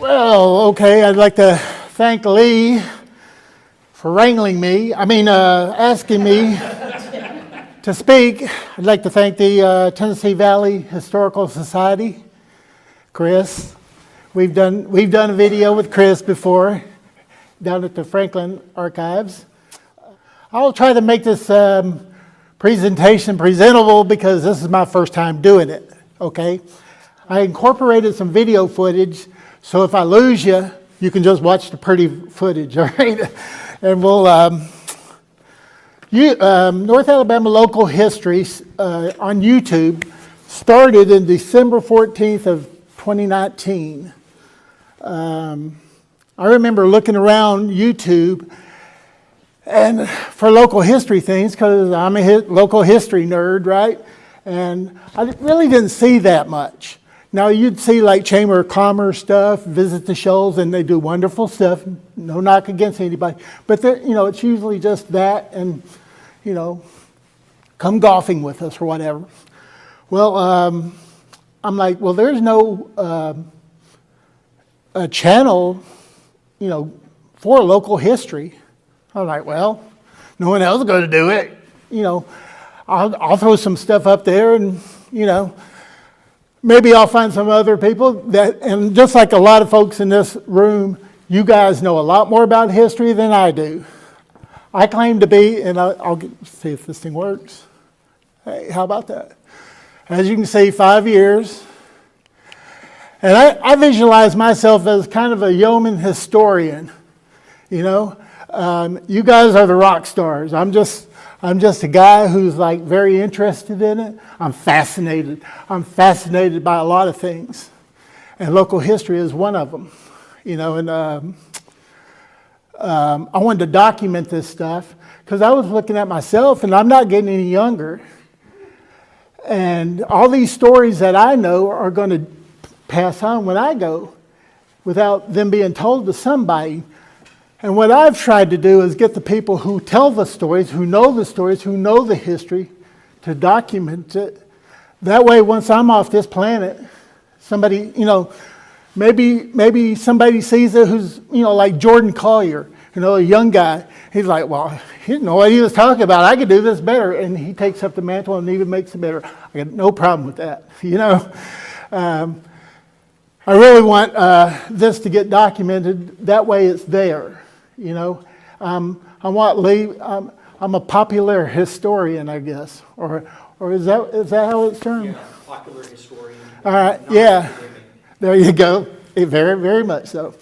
Well, okay, I'd like to thank Lee for asking me to speak. I'd like to thank the Tennessee Valley Historical Society, Chris. We've done a video with Chris before down at the Franklin Archives. I'll try to make this presentation presentable because this is my first time doing it, okay? I incorporated some video footage, so if I lose you, you can just watch the pretty footage, all right? And we'll, North Alabama Local History on YouTube started in December 14th of 2019. I remember looking around YouTube and for local history things, because I'm a local history nerd, right? And I really didn't see that much. Now you'd see like Chamber of Commerce stuff, visit the shows, and they do wonderful stuff. No knock against anybody, but it's usually just that, and come golfing with us or whatever. Well, I'm like, well, there's no a channel, for local history. I'm like, well, no one else is going to do it. I'll throw some stuff up there, and maybe I'll find some other people and just like a lot of folks in this room, you guys know a lot more about history than I do. I claim to be, and I'll see if this thing works. Hey, how about that? As you can see, 5 years. And I visualize myself as kind of a yeoman historian. You guys are the rock stars. I'm just a guy who's like very interested in it. I'm fascinated. I'm fascinated by a lot of things, and local history is one of them. I wanted to document this stuff because I was looking at myself, and I'm not getting any younger. And all these stories that I know are going to pass on when I go without them being told to somebody. And what I've tried to do is get the people who tell the stories, who know the history, to document it. That way, once I'm off this planet, somebody, maybe somebody sees it who's, like Jordan Collier, a young guy. He's like, well, he didn't know what he was talking about. I could do this better. And he takes up the mantle and even makes it better. I got no problem with that, I really want this to get documented. That way it's there, I want Lee, I'm a popular historian, I guess. Or is that how it's termed? Yeah, popular historian. All right, yeah. There you go. Very, very much so.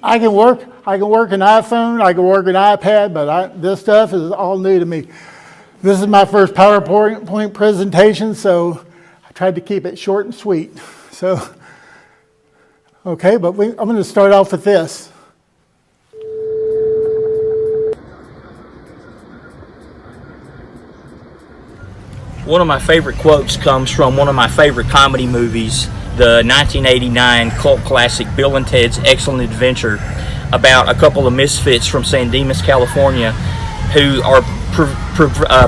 I can work an iPhone, I can work an iPad, but this stuff is all new to me. This is my first PowerPoint presentation, so I tried to keep it short and sweet. So, okay, but I'm going to start off with this. One of my favorite quotes comes from one of my favorite comedy movies, the 1989 cult classic Bill and Ted's Excellent Adventure, about a couple of misfits from San Dimas, California, who are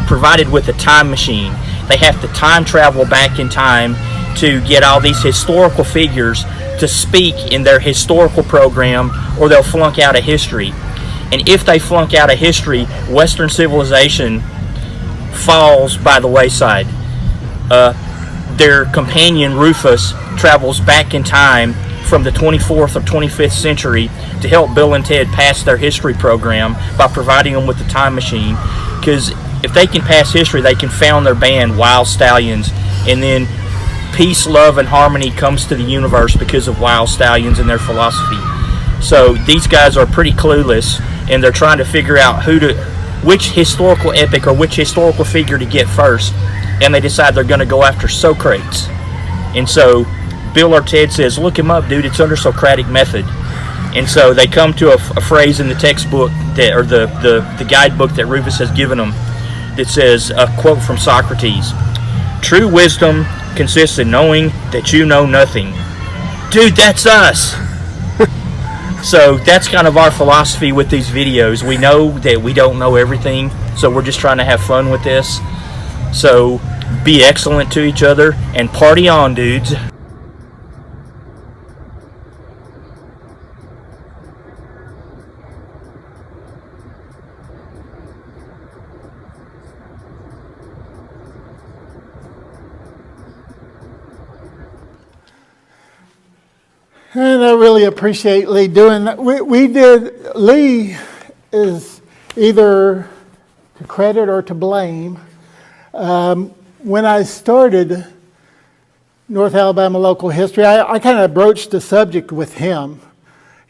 provided with a time machine. They have to time travel back in time to get all these historical figures to speak in their historical program, or they'll flunk out of history. And if they flunk out of history, Western civilization falls by the wayside. Their companion Rufus travels back in time from the 24th or 25th century to help Bill and Ted pass their history program by providing them with the time machine. Because if they can pass history, they can found their band Wild Stallions, and then peace, love, and harmony comes to the universe because of Wild Stallions and their philosophy. So these guys are pretty clueless, and they're trying to figure out which historical epic or which historical figure to get first, and they decide they're going to go after Socrates. And so Bill or Ted says, look him up, dude, it's under Socratic method. And so they come to a phrase in the textbook or the guidebook that Rufus has given them that says, a quote from Socrates: true wisdom consists in knowing that you know nothing. Dude, that's us. So that's kind of our philosophy with these videos. We know that we don't know everything, so we're just trying to have fun with this. So be excellent to each other and party on, dudes. And I really appreciate Lee doing that. Lee is either to credit or to blame. When I started North Alabama Local History, I kind of broached the subject with him,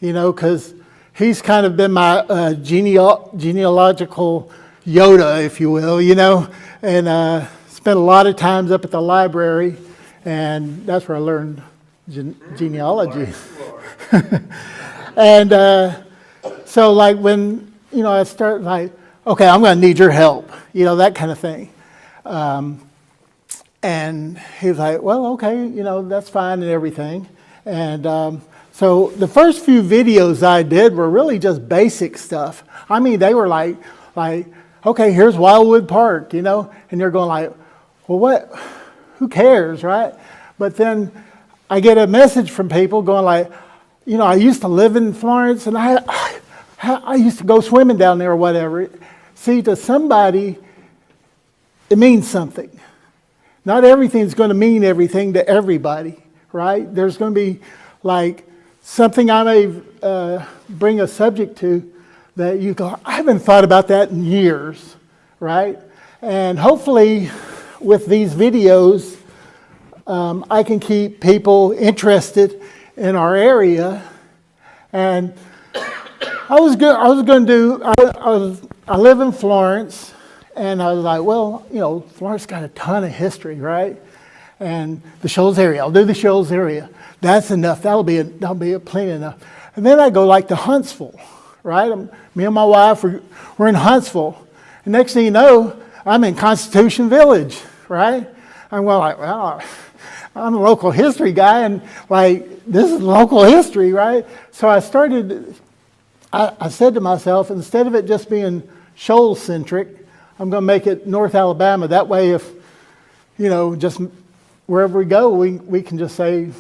because he's kind of been my genealogical Yoda, if you will, and spent a lot of times up at the library, and that's where I learned genealogy. And so like when, I start like, okay, I'm going to need your help, that kind of thing. And he was like, well, okay, that's fine and everything. And so the first few videos I did were really just basic stuff. I mean, they were like, okay, here's Wildwood Park, and you're going like, well, who cares, right? But then I get a message from people going like, I used to live in Florence and I used to go swimming down there or whatever. See, to somebody, it means something. Not everything's going to mean everything to everybody, right? There's going to be like something I may bring a subject to that you go, I haven't thought about that in years, right? And hopefully with these videos, I can keep people interested in our area. And I live in Florence, and I was like, well, Florence got a ton of history, right? And the Shoals area, I'll do the Shoals area. That's enough. That'll be plenty enough. And then I go like to Huntsville, right? Me and my wife, we're in Huntsville. And next thing you know, I'm in Constitution Village, right? I'm going like, well, I'm a local history guy, and like, this is local history, right? So I said to myself, instead of it just being Shoals-centric, I'm going to make it North Alabama. That way, if, just wherever we go, we can just say,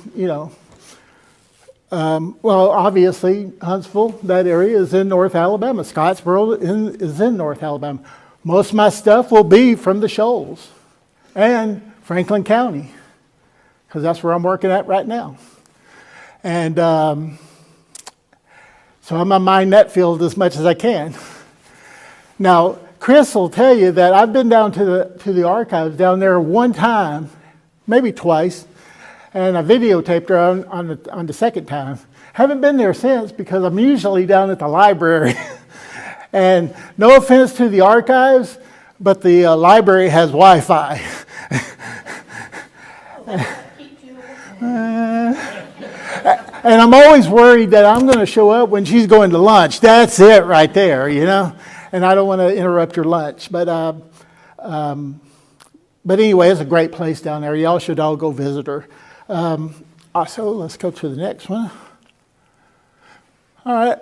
well, obviously, Huntsville, that area is in North Alabama. Scottsboro is in North Alabama. Most of my stuff will be from the Shoals and Franklin County, because that's where I'm working at right now. And so I'm going to mine that field as much as I can. Now, Chris will tell you that I've been down to the archives down there one time, maybe twice, and I videotaped her on the second time. Haven't been there since because I'm usually down at the library. And no offense to the archives, but the library has Wi-Fi. And I'm always worried that I'm going to show up when she's going to lunch. That's it right there, And I don't want to interrupt your lunch. But anyway, it's a great place down there. Y'all should all go visit her. So let's go to the next one. All right.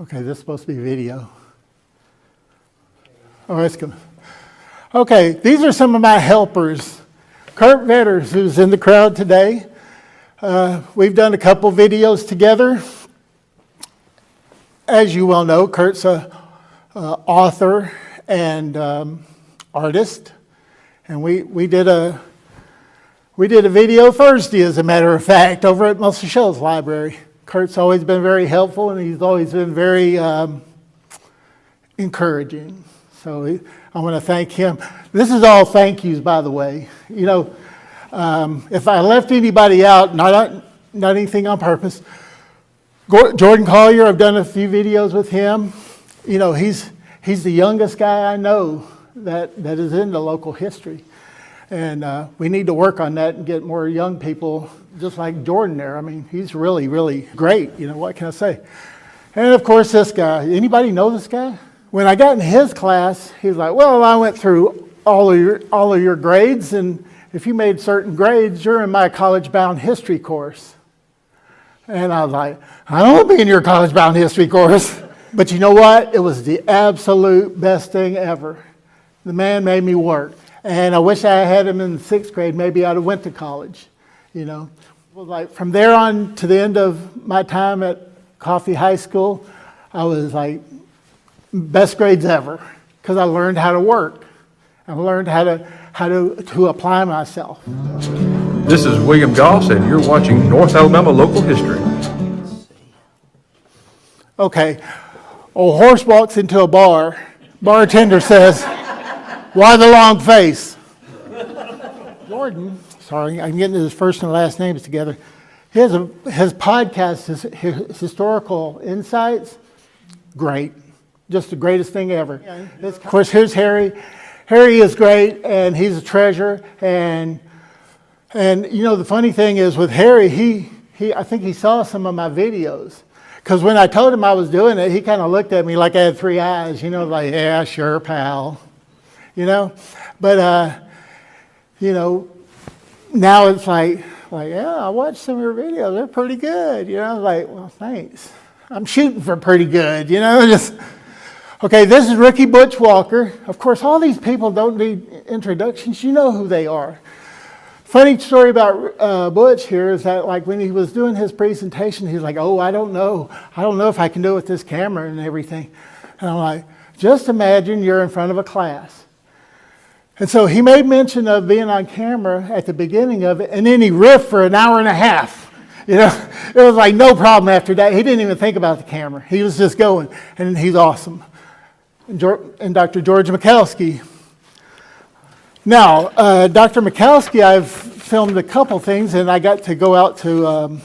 Okay, this is supposed to be video. Oh, that's good. Okay, these are some of my helpers. Kurt Vetters, who's in the crowd today. We've done a couple videos together. As you well know, Kurt's an author and artist. And we did a video Thursday, as a matter of fact, over at Muscle Shoals Library. Kurt's always been very helpful, and he's always been very encouraging. So I want to thank him. This is all thank yous, by the way. If I left anybody out, not anything on purpose. Jordan Collier, I've done a few videos with him. He's the youngest guy I know that is into local history. And we need to work on that and get more young people just like Jordan there. I mean, he's really, really great. What can I say? And of course, this guy. Anybody know this guy? When I got in his class, he was like, well, I went through all of your grades, and if you made certain grades, you're in my college-bound history course. And I was like, I don't want to be in your college-bound history course. But you know what? It was the absolute best thing ever. The man made me work. And I wish I had him in the 6th grade. Maybe I'd have went to college, Well, like from there on to the end of my time at Coffee High School, I was like, best grades ever, because I learned how to work. I learned how to apply myself. This is William Goss, and you're watching North Alabama Local History. Okay, old horse walks into a bar. Bartender says, "Why the long face?" Jordan, sorry, I'm getting his first and last names together. His podcast, his historical insights, great. Just the greatest thing ever. Of course, here's Harry. Harry is great, and he's a treasure. And you know, the funny thing is with Harry, I think he saw some of my videos. Because when I told him I was doing it, he kind of looked at me like I had three eyes, you know, like, yeah, sure, pal. You know? But, you know, now it's like, yeah, I watched some of your videos. They're pretty good. You know, like, well, thanks. I'm shooting for pretty good, you know, just... Okay, this is Ricky Butch Walker. Of course, all these people don't need introductions. You know who they are. Funny story about Butch here is that, like, when he was doing his presentation, he's like, "Oh, I don't know if I can do it with this camera and everything." And I'm like, just imagine you're in front of a class. And so he made mention of being on camera at the beginning of it, and then he riffed for an hour and a half. You know, it was like no problem after that. He didn't even think about the camera. He was just going, and he's awesome. And Dr. George Mikowski. Now, Dr. Mikowski, I've filmed a couple things, and I got to go out to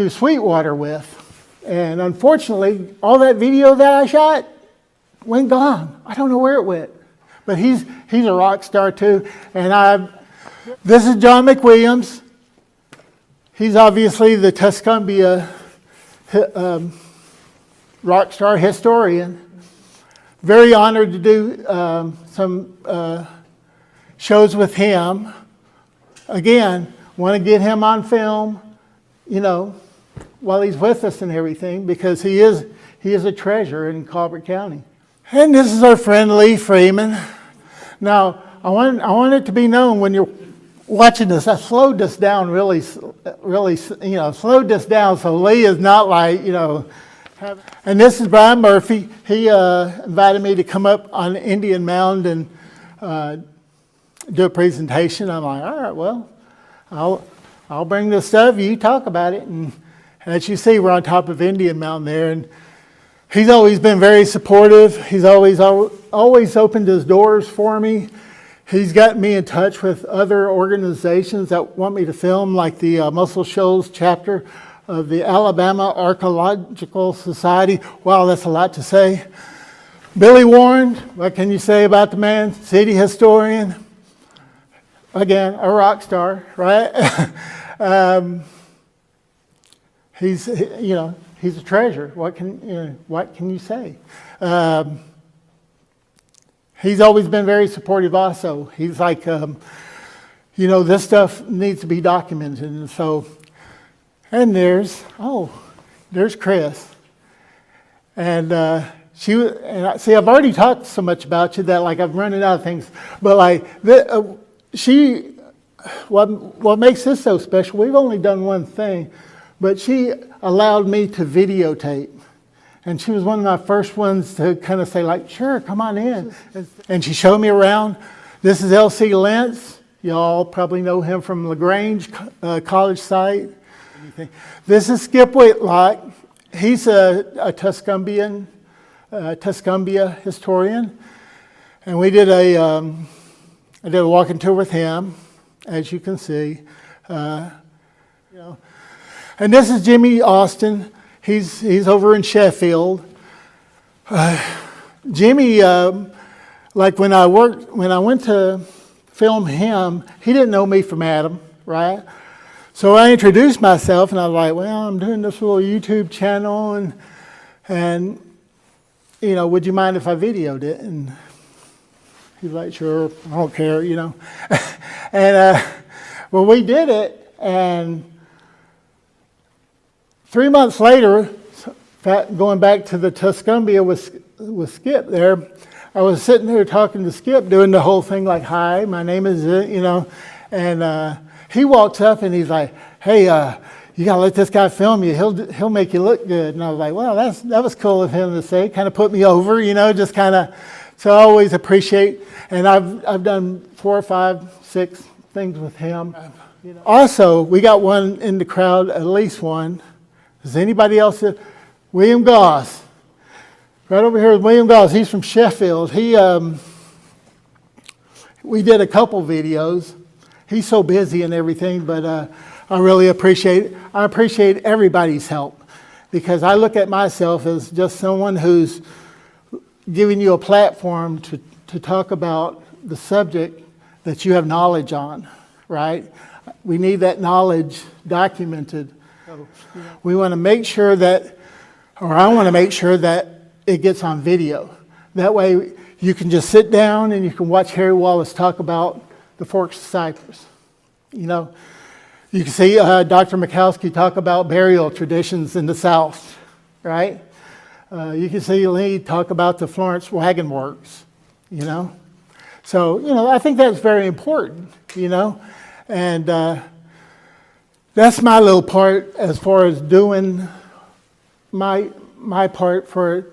Sweetwater with. And unfortunately, all that video that I shot went gone. I don't know where it went. But he's a rock star too. And this is John McWilliams. He's obviously the Tuscumbia rock star historian. Very honored to do some shows with him. Again, want to get him on film, you know, while he's with us and everything, because he is a treasure in Colbert County. And this is our friend Lee Freeman. Now, I want it to be known when you're watching this, I slowed this down really, you know, slowed this down so Lee is not like, you know. And this is Brian Murphy. He invited me to come up on Indian Mound and do a presentation. I'm like, all right, well, I'll bring this stuff. You talk about it. And as you see, we're on top of Indian Mound there. And he's always been very supportive. He's always opened his doors for me. He's gotten me in touch with other organizations that want me to film, like the Muscle Shoals chapter of the Alabama Archaeological Society. Wow, that's a lot to say. Billy Warren, what can you say about the man? City historian. Again, a rock star, right? He's a treasure. What can you say? He's always been very supportive also. He's like, this stuff needs to be documented. And so, and there's Chris. And I've already talked so much about you that like I'm running out of things. But like, what makes this so special, we've only done one thing, but she allowed me to videotape. And she was one of my first ones to kind of say like, sure, come on in. And she showed me around. This is L.C. Lentz. Y'all probably know him from LaGrange College site. This is Skip Whitlock. He's a Tuscumbia historian. And I did a walking tour with him, as you can see. And this is Jimmy Austin. He's over in Sheffield. Jimmy, like when I went to film him, he didn't know me from Adam, right? So I introduced myself, and I was like, well, I'm doing this little YouTube channel, and would you mind if I videoed it? And he's like, sure, I don't care, And well, we did it, and 3 months later, going back to the Tuscumbia with Skip there, I was sitting there talking to Skip, doing the whole thing like, hi, my name is, and he walks up and he's like, hey, you got to let this guy film you. He'll make you look good. And I was like, well, that was cool of him to say. Kind of put me over, just kind of. So I always appreciate, and I've done 4 or 5, 6 things with him. Also, we got one in the crowd, at least one. Does anybody else? William Goss. Right over here is William Goss. He's from Sheffield. We did a couple videos. He's so busy and everything, but I really appreciate everybody's help, because I look at myself as just someone who's giving you a platform to talk about the subject that you have knowledge on, right? We need that knowledge documented. We want to make sure that, or I want to make sure that it gets on video. That way you can just sit down and you can watch Harry Wallace talk about the Forks of Cyprus. You can see Dr. Mikowski talk about burial traditions in the South, right? You can see Lee talk about the Florence Wagon Works, So, I think that's very important, And that's my little part as far as doing my part for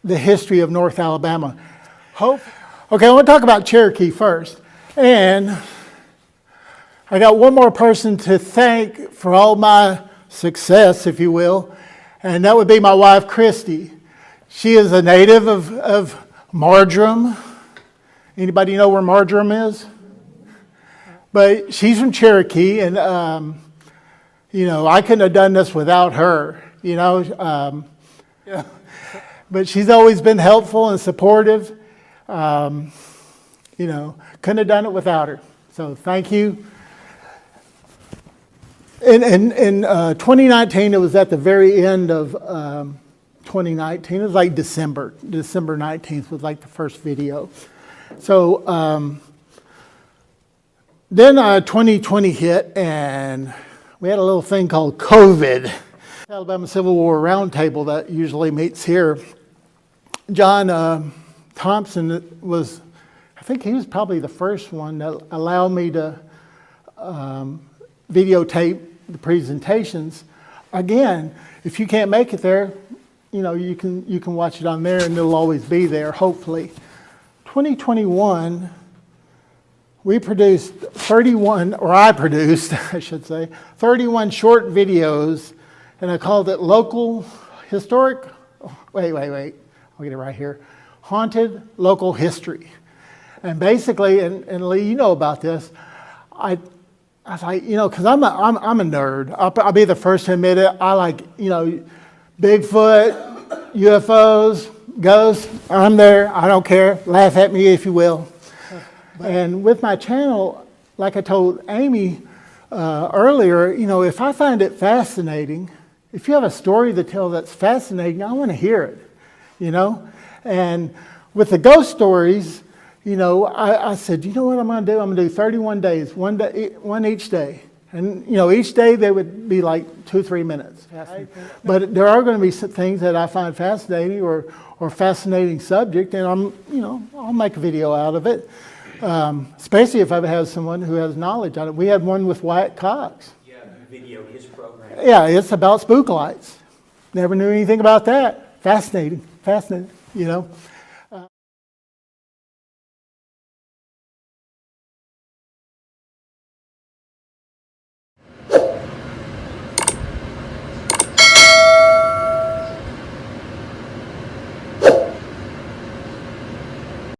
the history of North Alabama. Okay, I want to talk about Cherokee first. And I got one more person to thank for all my success, if you will, and that would be my wife, Christy. She is a native of Marjoram. Anybody know where Marjoram is? But she's from Cherokee, and, I couldn't have done this without her, But she's always been helpful and supportive. Couldn't have done it without her. So thank you. In 2019, it was at the very end of 2019. It was like December 19th was like the first video. So then 2020 hit, and we had a little thing called COVID. Alabama Civil War Roundtable that usually meets here. John Thompson was, I think he was probably the first one that allowed me to videotape the presentations. Again, if you can't make it there, you can watch it on there, and it'll always be there, hopefully. 2021, we produced 31, or I produced, I should say, 31 short videos, and I called it Local Historic, wait, I'll get it right here, Haunted Local History. And basically, and Lee, you know about this, I was like, because I'm a nerd. I'll be the first to admit it. I like, Bigfoot, UFOs, ghosts. I'm there. I don't care. Laugh at me if you will. And with my channel, like I told Amy earlier, if I find it fascinating, if you have a story to tell that's fascinating, I want to hear it, And with the ghost stories, I said, you know what I'm going to do? I'm going to do 31 days, one each day. And, each day they would be like 2-3 minutes. But there are going to be some things that I find fascinating or fascinating subject, and I'll make a video out of it. Especially if I have someone who has knowledge on it. We had one with Wyatt Cox. Yeah, you videoed his program. Yeah, it's about spook lights. Never knew anything about that. Fascinating,